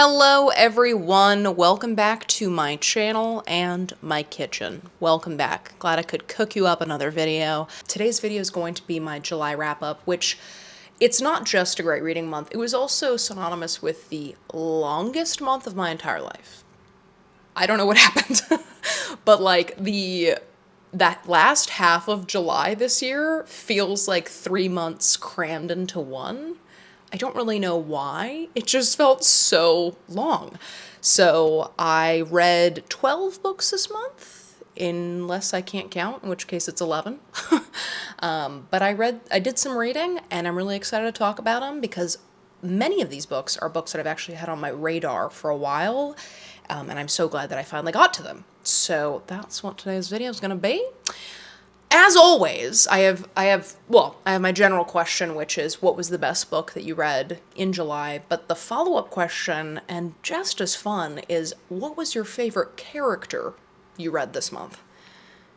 Hello everyone, welcome back to my channel and my kitchen. Welcome back. Glad I could cook you up another video. Today's video is going to be my July wrap-up, which it's not just a great reading month, it was also synonymous with the longest month of my entire life. I don't know what happened, but like that last half of July this year feels like 3 months crammed into one. I don't really know why. It just felt so long. So I read 12 books this month, unless I can't count, in which case it's 11. But I did some reading, and I'm really excited to talk about them because many of these books are books that I've actually had on my radar for a while, and I'm so glad that I finally got to them. So that's what today's video is going to be. As always, I have my general question, which is, what was the best book that you read in July? But the follow-up question, and just as fun, is what was your favorite character you read this month?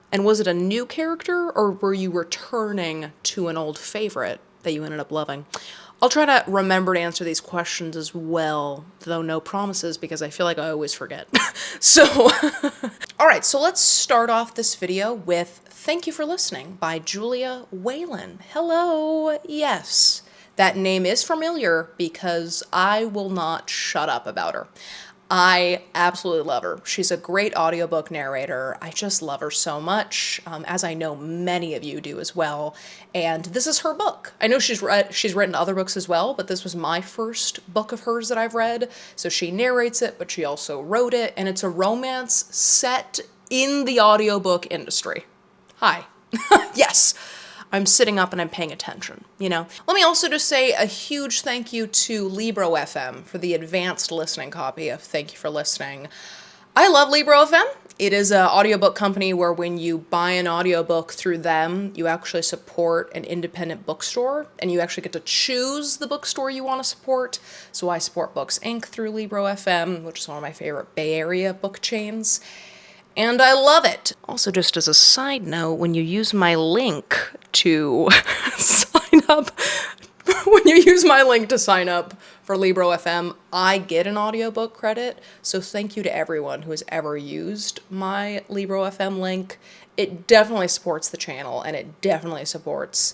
And was it a new character, or were you returning to an old favorite that you ended up loving? I'll try to remember to answer these questions as well, though no promises, because I feel like I always forget. So, alright, so let's start off this video with Thank You for Listening by Julia Whalen. Hello, yes, that name is familiar because I will not shut up about her. I absolutely love her. She's a great audiobook narrator. I just love her so much, as I know many of you do as well. And this is her book. I know she's written other books as well, but this was my first book of hers that I've read. So she narrates it, but she also wrote it, and it's a romance set in the audiobook industry. Hi. Yes. I'm sitting up and I'm paying attention, you know? Let me also just say a huge thank you to Libro FM for the advanced listening copy of Thank You for Listening. I love Libro FM. It is an audiobook company where when you buy an audiobook through them, you actually support an independent bookstore, and you actually get to choose the bookstore you want to support. So I support Books Inc. through Libro FM, which is one of my favorite Bay Area book chains. And I love it. Also, just as a side note, when you use my link to sign up, for Libro FM, I get an audiobook credit. So thank you to everyone who has ever used my Libro FM link. It definitely supports the channel, and it definitely supports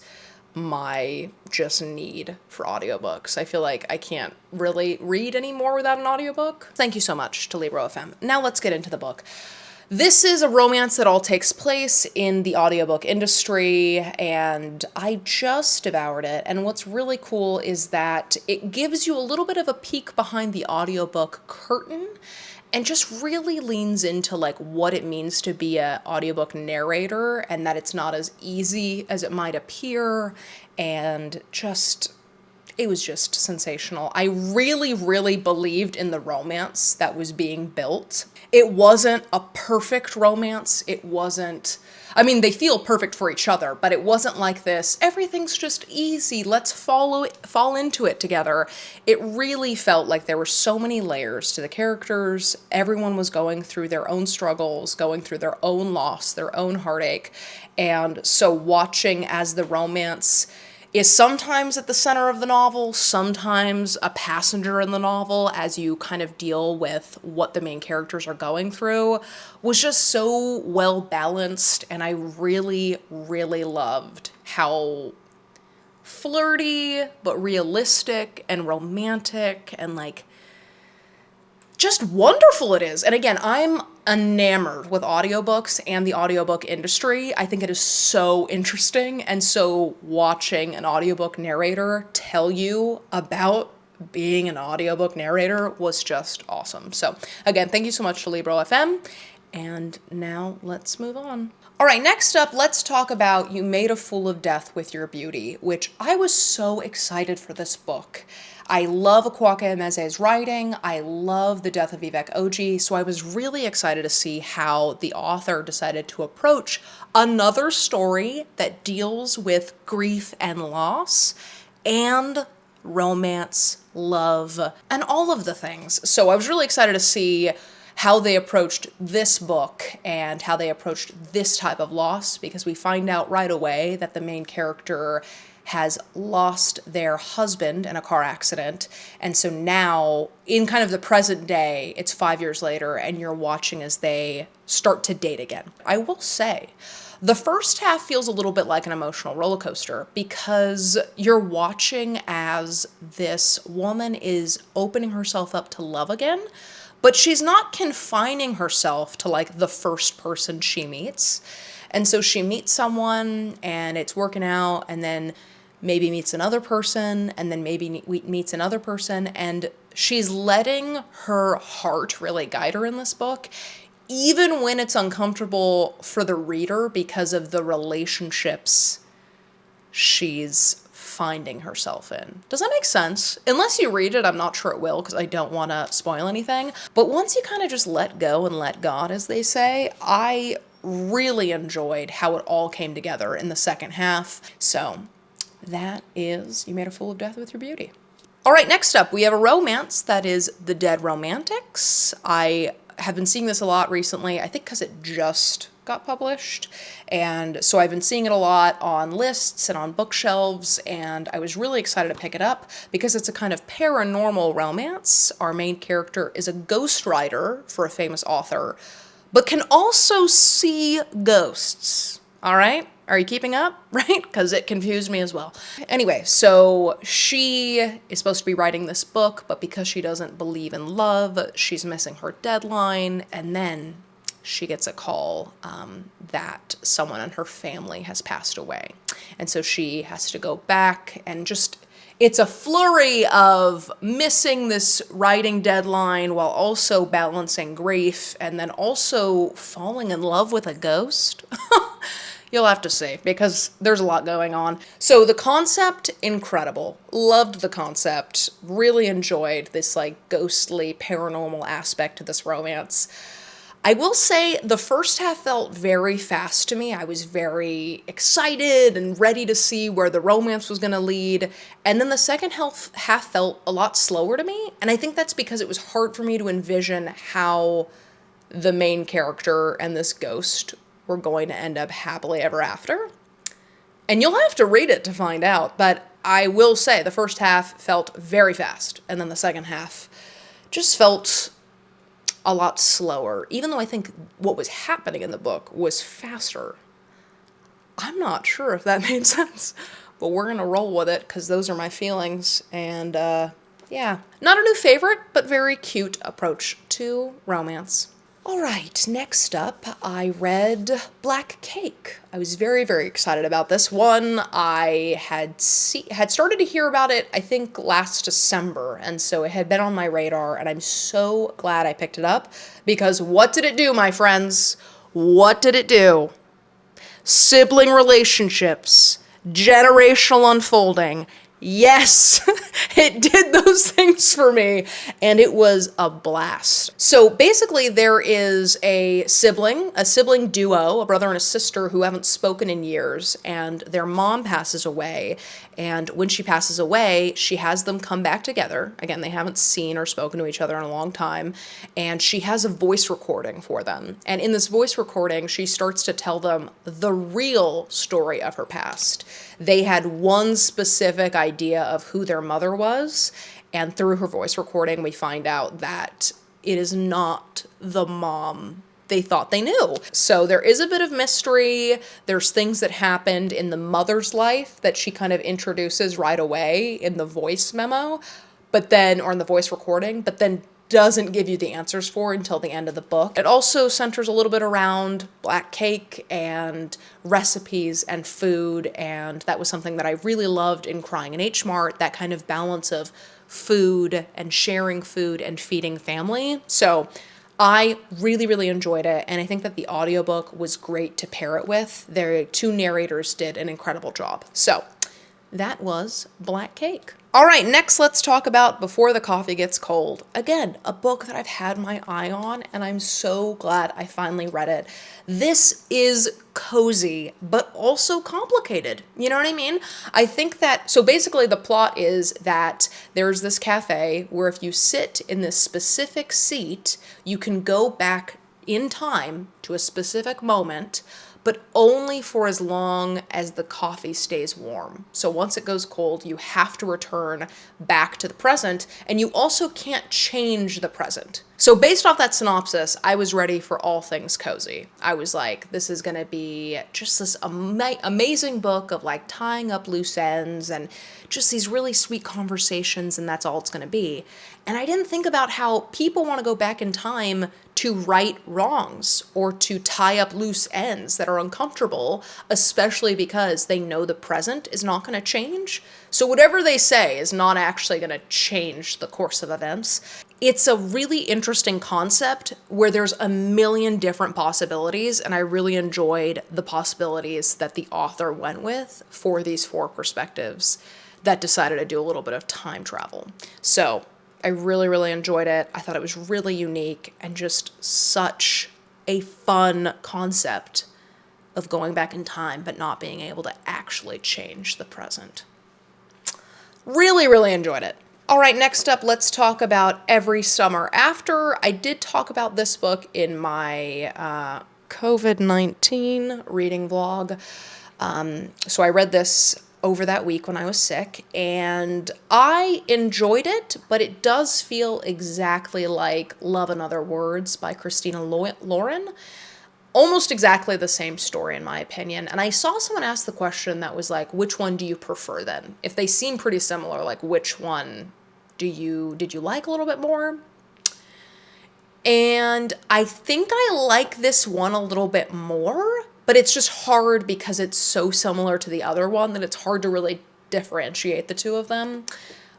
my just need for audiobooks. I feel like I can't really read anymore without an audiobook. Thank you so much to Libro FM. Now let's get into the book. This is a romance that all takes place in the audiobook industry, and I just devoured it. And what's really cool is that it gives you a little bit of a peek behind the audiobook curtain and just really leans into like what it means to be an audiobook narrator, and that it's not as easy as it might appear, and it was just sensational. I really, really believed in the romance that was being built. It wasn't a perfect romance. It wasn't, I mean, they feel perfect for each other, but it wasn't like this, everything's just easy, let's fall into it together. It really felt like there were so many layers to the characters. Everyone was going through their own struggles, going through their own loss, their own heartache. And so watching as the romance is sometimes at the center of the novel, sometimes a passenger in the novel as you kind of deal with what the main characters are going through, was just so well balanced, and I really, really loved how flirty but realistic and romantic and like just wonderful it is. And again, I'm enamored with audiobooks and the audiobook industry. I think it is so interesting, and so watching an audiobook narrator tell you about being an audiobook narrator was just awesome. So again, thank you so much to Libro FM, and now let's move on. All right, next up, let's talk about You Made a Fool of Death with Your Beauty, which I was so excited for this book. I love Akwaeke Emeze's writing. I love The Death of Vivek Oji, so I was really excited to see how the author decided to approach another story that deals with grief and loss and romance, love, and all of the things. So I was really excited to see how they approached this book and how they approached this type of loss, because we find out right away that the main character has lost their husband in a car accident. And so now, in kind of the present day, it's 5 years later, and you're watching as they start to date again. I will say, the first half feels a little bit like an emotional roller coaster because you're watching as this woman is opening herself up to love again, but she's not confining herself to like the first person she meets. And so she meets someone and it's working out, and then maybe meets another person, and then maybe meets another person, and she's letting her heart really guide her in this book, even when it's uncomfortable for the reader because of the relationships she's finding herself in. Does that make sense? Unless you read it, I'm not sure it will because I don't want to spoil anything. But once you kind of just let go and let God, as they say, I really enjoyed how it all came together in the second half. So that is You Made a Fool of Death with Your Beauty. All right, next up, we have a romance that is The Dead Romantics. I have been seeing this a lot recently, I think because it just got published. And so I've been seeing it a lot on lists and on bookshelves, and I was really excited to pick it up because it's a kind of paranormal romance. Our main character is a ghostwriter for a famous author, but can also see ghosts. All right? Are you keeping up? Right? Because it confused me as well. Anyway, so she is supposed to be writing this book, but because she doesn't believe in love, she's missing her deadline, and then she gets a call that someone in her family has passed away. And so she has to go back and just, it's a flurry of missing this writing deadline while also balancing grief and then also falling in love with a ghost. You'll have to see because there's a lot going on. So the concept, incredible. Loved the concept. Really enjoyed this like ghostly paranormal aspect to this romance. I will say the first half felt very fast to me. I was very excited and ready to see where the romance was going to lead. And then the second half felt a lot slower to me. And I think that's because it was hard for me to envision how the main character and this ghost were going to end up happily ever after. And you'll have to read it to find out. But I will say the first half felt very fast. And then the second half just felt a lot slower, even though I think what was happening in the book was faster. I'm not sure if that made sense, but we're gonna roll with it because those are my feelings. And yeah, not a new favorite, but very cute approach to romance. All right, next up, I read Black Cake. I was very, very excited about this one. I had started to hear about it, I think, last December, and so it had been on my radar, and I'm so glad I picked it up, because what did it do, my friends? What did it do? Sibling relationships, generational unfolding. Yes, it did those things for me, and it was a blast. So basically there is a sibling duo, a brother and a sister who haven't spoken in years, and their mom passes away, and when she passes away, she has them come back together. Again, they haven't seen or spoken to each other in a long time, and she has a voice recording for them. And in this voice recording, she starts to tell them the real story of her past. They had one specific idea of who their mother was, and through her voice recording, we find out that it is not the mom they thought they knew. So there is a bit of mystery. There's things that happened in the mother's life that she kind of introduces right away in the voice memo, or in the voice recording, but then doesn't give you the answers for until the end of the book. It also centers a little bit around black cake and recipes and food, and that was something that I really loved in Crying in H Mart, that kind of balance of food and sharing food and feeding family. So I really, really enjoyed it, and I think that the audiobook was great to pair it with. Their two narrators did an incredible job. So that was Black Cake. All right, next let's talk about Before the Coffee Gets Cold. Again, a book that I've had my eye on, and I'm so glad I finally read it. This is cozy, but also complicated. You know what I mean? I think that, so basically the plot is that there's this cafe where if you sit in this specific seat, you can go back in time to a specific moment, but only for as long as the coffee stays warm. So once it goes cold, you have to return back to the present, and you also can't change the present. So based off that synopsis, I was ready for all things cozy. I was like, this is gonna be just this amazing book of like tying up loose ends and just these really sweet conversations, and that's all it's gonna be. And I didn't think about how people want to go back in time to right wrongs or to tie up loose ends that are uncomfortable, especially because they know the present is not going to change. So whatever they say is not actually going to change the course of events. It's a really interesting concept where there's a million different possibilities, and I really enjoyed the possibilities that the author went with for these four perspectives that decided to do a little bit of time travel. So I really, really enjoyed it. I thought it was really unique and just such a fun concept of going back in time but not being able to actually change the present. Really, really enjoyed it. All right, next up, let's talk about Every Summer After. I did talk about this book in my COVID-19 reading vlog. So I read this over that week when I was sick, and I enjoyed it, but it does feel exactly like Love and Other Words by Christina Lauren. Almost exactly the same story in my opinion. And I saw someone ask the question that was like, which one do you prefer then? If they seem pretty similar, like which one did you like a little bit more? And I think I like this one a little bit more, but it's just hard because it's so similar to the other one that it's hard to really differentiate the two of them.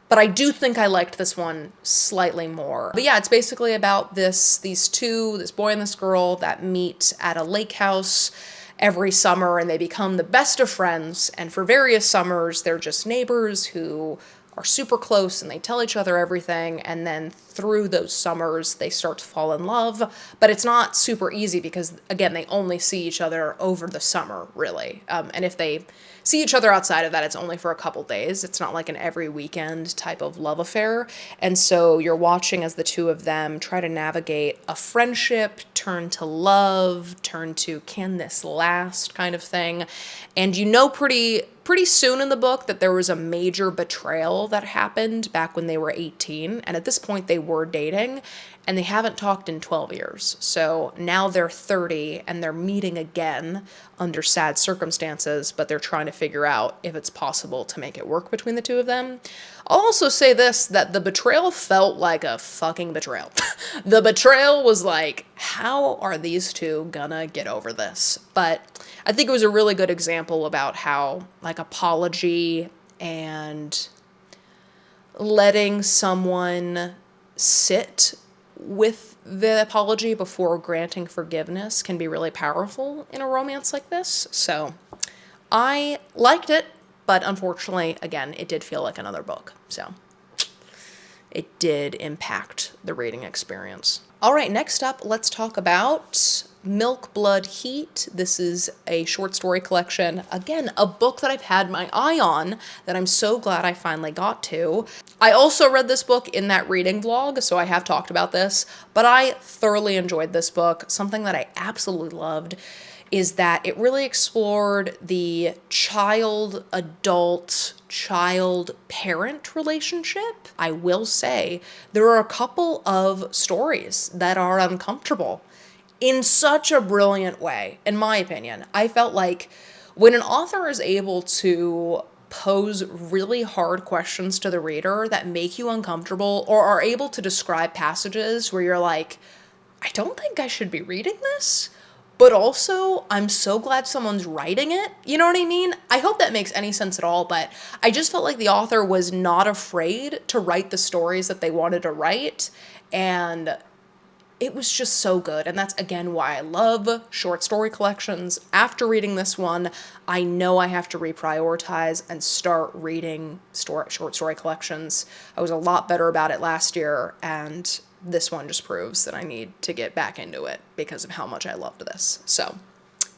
But I do think I liked this one slightly more. But yeah, it's basically about this boy and this girl that meet at a lake house every summer, and they become the best of friends. And for various summers, they're just neighbors who are super close and they tell each other everything, and then through those summers they start to fall in love. But it's not super easy because, again, they only see each other over the summer, really. And if they see each other outside of that, it's only for a couple days. It's not like an every weekend type of love affair. And so you're watching as the two of them try to navigate a friendship, turn to love, turn to can this last kind of thing. And you know pretty soon in the book that there was a major betrayal that happened back when they were 18. And at this point they were dating, and they haven't talked in 12 years. So now they're 30 and they're meeting again under sad circumstances, but they're trying to figure out if it's possible to make it work between the two of them. I'll also say this, that the betrayal felt like a fucking betrayal. The betrayal was like, how are these two gonna get over this? But I think it was a really good example about how like apology and letting someone sit with the apology before granting forgiveness can be really powerful in a romance like this. So I liked it, but unfortunately, again, it did feel like another book. So it did impact the reading experience. All right, next up, let's talk about Milk, Blood, Heat. This is a short story collection. Again, a book that I've had my eye on that I'm so glad I finally got to. I also read this book in that reading vlog, so I have talked about this, but I thoroughly enjoyed this book. Something that I absolutely loved is that it really explored the child-adult, child-parent relationship. I will say there are a couple of stories that are uncomfortable in such a brilliant way, in my opinion. I felt like when an author is able to pose really hard questions to the reader that make you uncomfortable, or are able to describe passages where you're like, I don't think I should be reading this, but also I'm so glad someone's writing it. You know what I mean? I hope that makes any sense at all, but I just felt like the author was not afraid to write the stories that they wanted to write, and it was just so good. And that's, again, why I love short story collections. After reading this one, I know I have to reprioritize and start reading short story collections. I was a lot better about it last year, and this one just proves that I need to get back into it because of how much I loved this. So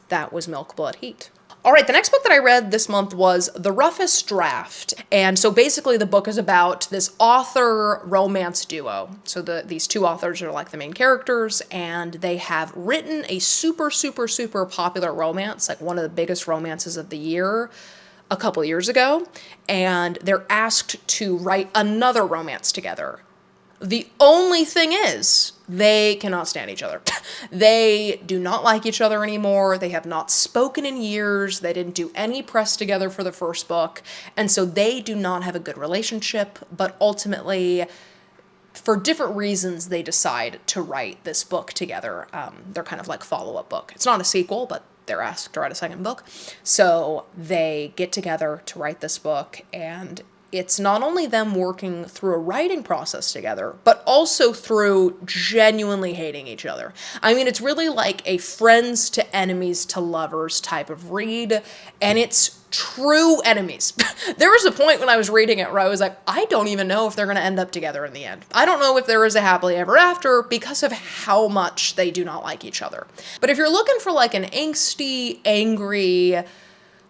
that was Milk, Blood, Heat. All right, the next book that I read this month was The Roughest Draft. And so basically the book is about this author romance duo. So these two authors are like the main characters, and they have written a super, super, super popular romance, like one of the biggest romances of the year, a couple years ago. And they're asked to write another romance together. The only thing is, they cannot stand each other. They do not like each other anymore. They have not spoken in years. They didn't do any press together for the first book. And so they do not have a good relationship, but ultimately, for different reasons, they decide to write this book together. They're kind of like follow-up book. It's not a sequel, but they're asked to write a second book. So they get together to write this book, and it's not only them working through a writing process together, but also through genuinely hating each other. I mean, it's really like a friends to enemies to lovers type of read, and it's true enemies. There was a point when I was reading it where I was like, I don't even know if they're going to end up together in the end. I don't know if there is a happily ever after because of how much they do not like each other. But if you're looking for like an angsty, angry,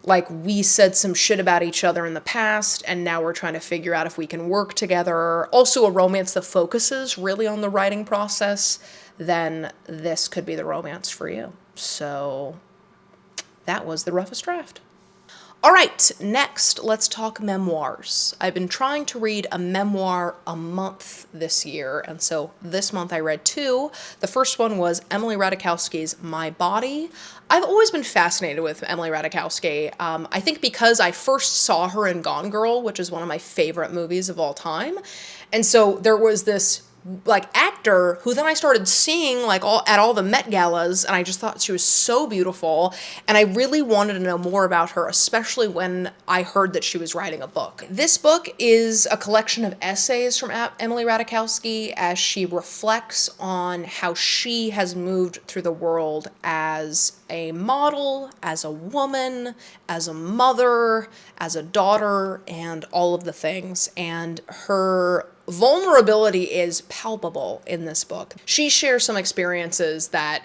like we said some shit about each other in the past and now we're trying to figure out if we can work together, also a romance that focuses really on the writing process, then this could be the romance for you. So that was The Roughest Draft. All right, next, let's talk memoirs. I've been trying to read a memoir a month this year, and so this month I read two. The first one was Emily Ratajkowski's My Body. I've always been fascinated with Emily Ratajkowski. I think because I first saw her in Gone Girl, which is one of my favorite movies of all time. And so there was this like actor who then I started seeing like at all the Met Galas, and I just thought she was so beautiful, and I really wanted to know more about her, especially when I heard that she was writing a book. This book is a collection of essays from Emily Ratajkowski as she reflects on how she has moved through the world as a model, as a woman, as a mother, as a daughter, and all of the things. And her vulnerability is palpable in this book. She shares some experiences that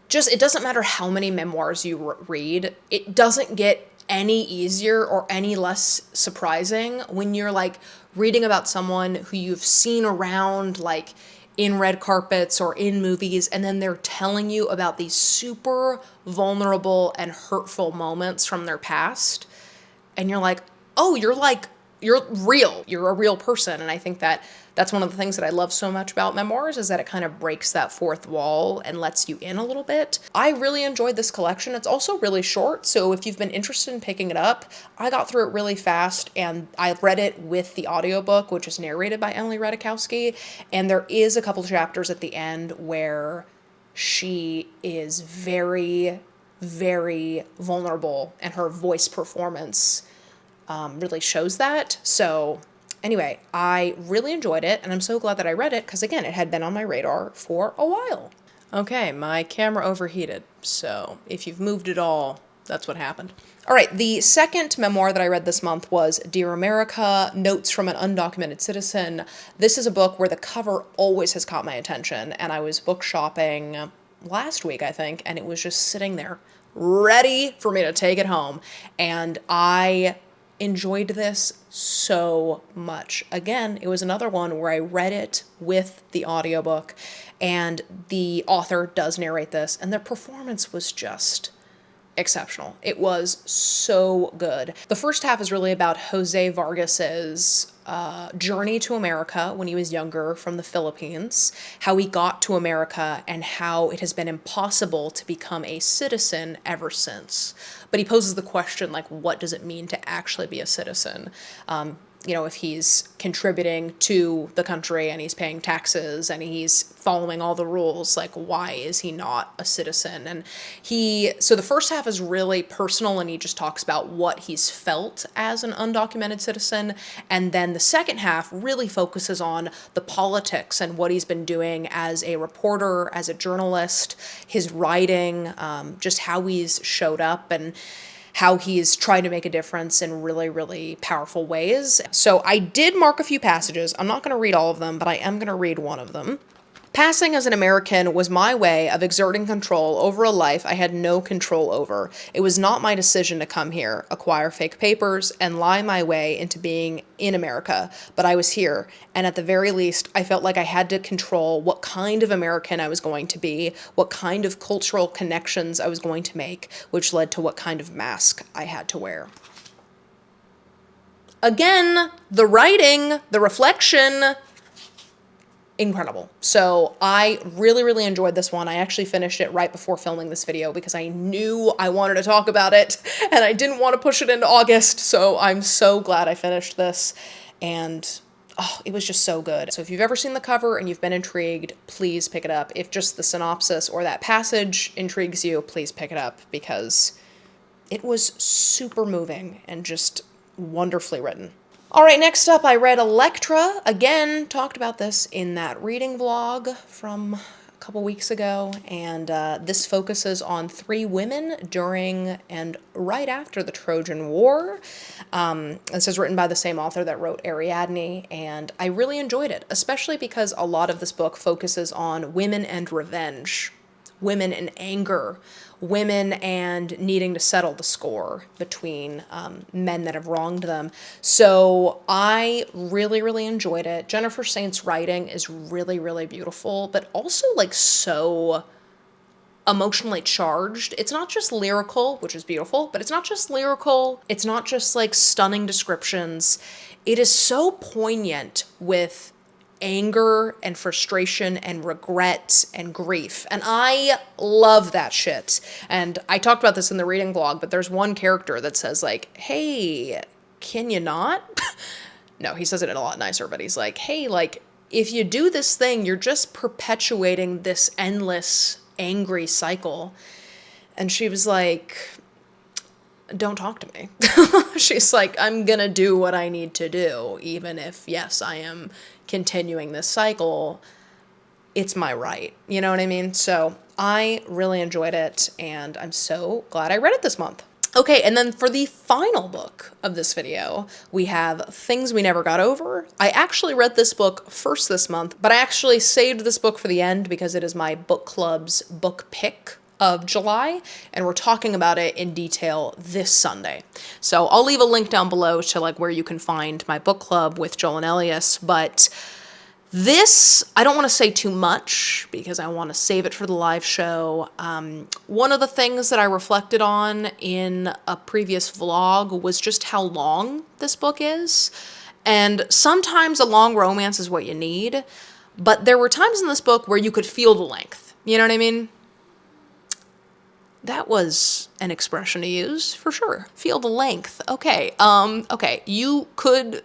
just, it doesn't matter how many memoirs you read, it doesn't get any easier or any less surprising when you're like reading about someone who you've seen around like in red carpets or in movies, and then they're telling you about these super vulnerable and hurtful moments from their past. And you're like, oh, you're real. You're a real person. And I think that that's one of the things that I love so much about memoirs, is that it kind of breaks that fourth wall and lets you in a little bit. I really enjoyed this collection. It's also really short, so if you've been interested in picking it up, I got through it really fast, and I read it with the audiobook, which is narrated by Emily Ratajkowski, and there is a couple chapters at the end where she is very, very vulnerable, and her voice performance really shows that. So anyway, I really enjoyed it, and I'm so glad that I read it because, again, it had been on my radar for a while. Okay, my camera overheated, so if you've moved at all, that's what happened. All right, the second memoir that I read this month was Dear America, Notes from an Undocumented Citizen. This is a book where the cover always has caught my attention, and I was book shopping last week, I think, and it was just sitting there ready for me to take it home, and I enjoyed this so much. Again, it was another one where I read it with the audiobook, and the author does narrate this, and the performance was just exceptional. It was so good. The first half is really about Jose Vargas's journey to America when he was younger from the Philippines, how he got to America, and how it has been impossible to become a citizen ever since. But he poses the question, like, what does it mean to actually be a citizen? You know, if he's contributing to the country and he's paying taxes and he's following all the rules, like, why is he not a citizen? And so the first half is really personal, and he just talks about what he's felt as an undocumented citizen. And then the second half really focuses on the politics and what he's been doing as a reporter, as a journalist, his writing, just how he's showed up and how he's trying to make a difference in really, really powerful ways. So I did mark a few passages. I'm not going to read all of them, but I am going to read one of them. Passing as an American was my way of exerting control over a life I had no control over. It was not my decision to come here, acquire fake papers, and lie my way into being in America, but I was here, and at the very least, I felt like I had to control what kind of American I was going to be, what kind of cultural connections I was going to make, which led to what kind of mask I had to wear. Again, the writing, the reflection, incredible. So I really, really enjoyed this one. I actually finished it right before filming this video because I knew I wanted to talk about it and I didn't want to push it into August. So I'm so glad I finished this, and oh, it was just so good. So if you've ever seen the cover and you've been intrigued, please pick it up. If just the synopsis or that passage intrigues you, please pick it up because it was super moving and just wonderfully written. All right, next up, I read Elektra. Again, talked about this in that reading vlog from a couple weeks ago, and this focuses on 3 women during and right after the Trojan War. This is written by the same author that wrote Ariadne, and I really enjoyed it, especially because a lot of this book focuses on women and revenge, women and anger, women and needing to settle the score between men that have wronged them. So I really, really enjoyed it. Jennifer Saint's writing is really, really beautiful, but also like so emotionally charged. It's not just lyrical, which is beautiful, but it's not just lyrical. It's not just like stunning descriptions. It is so poignant with anger and frustration and regret and grief. And I love that shit. And I talked about this in the reading vlog, but there's one character that says like, hey, can you not? No, he says it in a lot nicer, but he's like, hey, like, if you do this thing, you're just perpetuating this endless angry cycle. And she was like, don't talk to me. She's like, I'm gonna do what I need to do, even if, yes, I am continuing this cycle. It's my right. You know what I mean? So I really enjoyed it, and I'm so glad I read it this month. Okay, and then for the final book of this video, we have Things We Never Got Over. I actually read this book first this month, but I actually saved this book for the end because it is my book club's book pick of July, and we're talking about it in detail this Sunday. So I'll leave a link down below to like where you can find my book club with Joel and Elias, but this, I don't want to say too much because I want to save it for the live show. One of the things that I reflected on in a previous vlog was just how long this book is. And sometimes a long romance is what you need, but there were times in this book where you could feel the length. You know what I mean? That was an expression to use for sure. Feel the length. Okay. Okay. You could,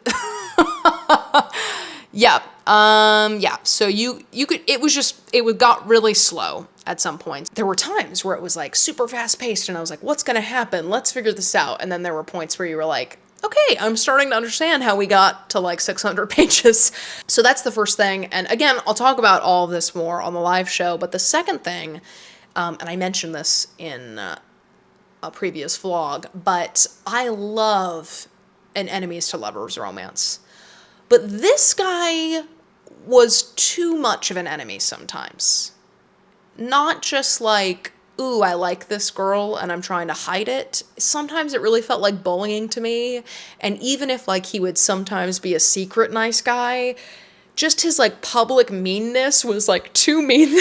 yeah. Yeah. So you could, it got really slow at some points. There were times where it was like super fast paced and I was like, what's going to happen? Let's figure this out. And then there were points where you were like, okay, I'm starting to understand how we got to like 600 pages. So that's the first thing. And again, I'll talk about all of this more on the live show. But the second thing, and I mentioned this in a previous vlog, but I love an enemies to lovers romance. But this guy was too much of an enemy sometimes. Not just like, ooh, I like this girl and I'm trying to hide it. Sometimes it really felt like bullying to me. And even if like he would sometimes be a secret nice guy, just his like public meanness was like too mean.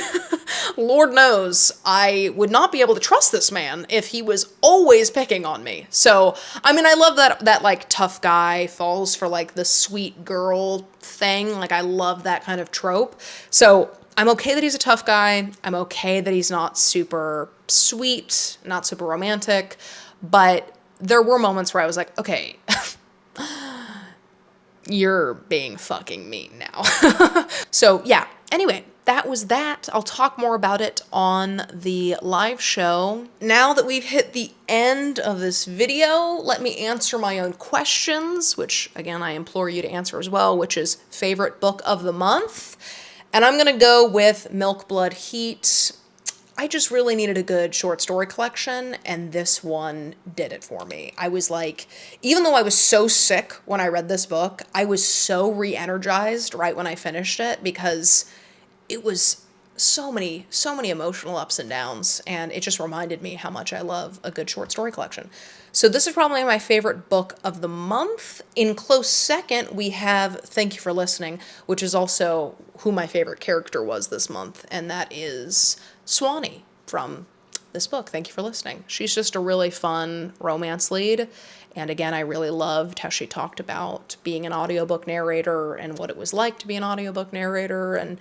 Lord knows I would not be able to trust this man if he was always picking on me. So, I mean, I love that like tough guy falls for like the sweet girl thing. Like I love that kind of trope. So I'm okay that he's a tough guy. I'm okay that he's not super sweet, not super romantic, but there were moments where I was like, okay, you're being fucking mean now. So yeah, anyway, that was that. I'll talk more about it on the live show. Now that we've hit the end of this video, let me answer my own questions, which again, I implore you to answer as well, which is favorite book of the month. And I'm gonna go with Milk, Blood, Heat. I just really needed a good short story collection, and this one did it for me. I was like, even though I was so sick when I read this book, I was so re-energized right when I finished it because it was so many emotional ups and downs, and it just reminded me how much I love a good short story collection. So this is probably my favorite book of the month. In close second, we have Thank You for Listening, which is also who my favorite character was this month, and that is Swanee from this book, Thank You for Listening. She's just a really fun romance lead, and again, I really loved how she talked about being an audiobook narrator and what it was like to be an audiobook narrator, and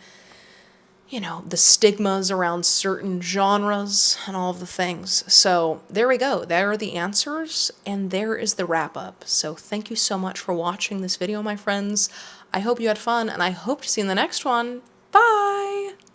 you know, the stigmas around certain genres and all of the things. So there we go. There are the answers, and there is the wrap up. So thank you so much for watching this video, my friends. I hope you had fun, and I hope to see you in the next one. Bye!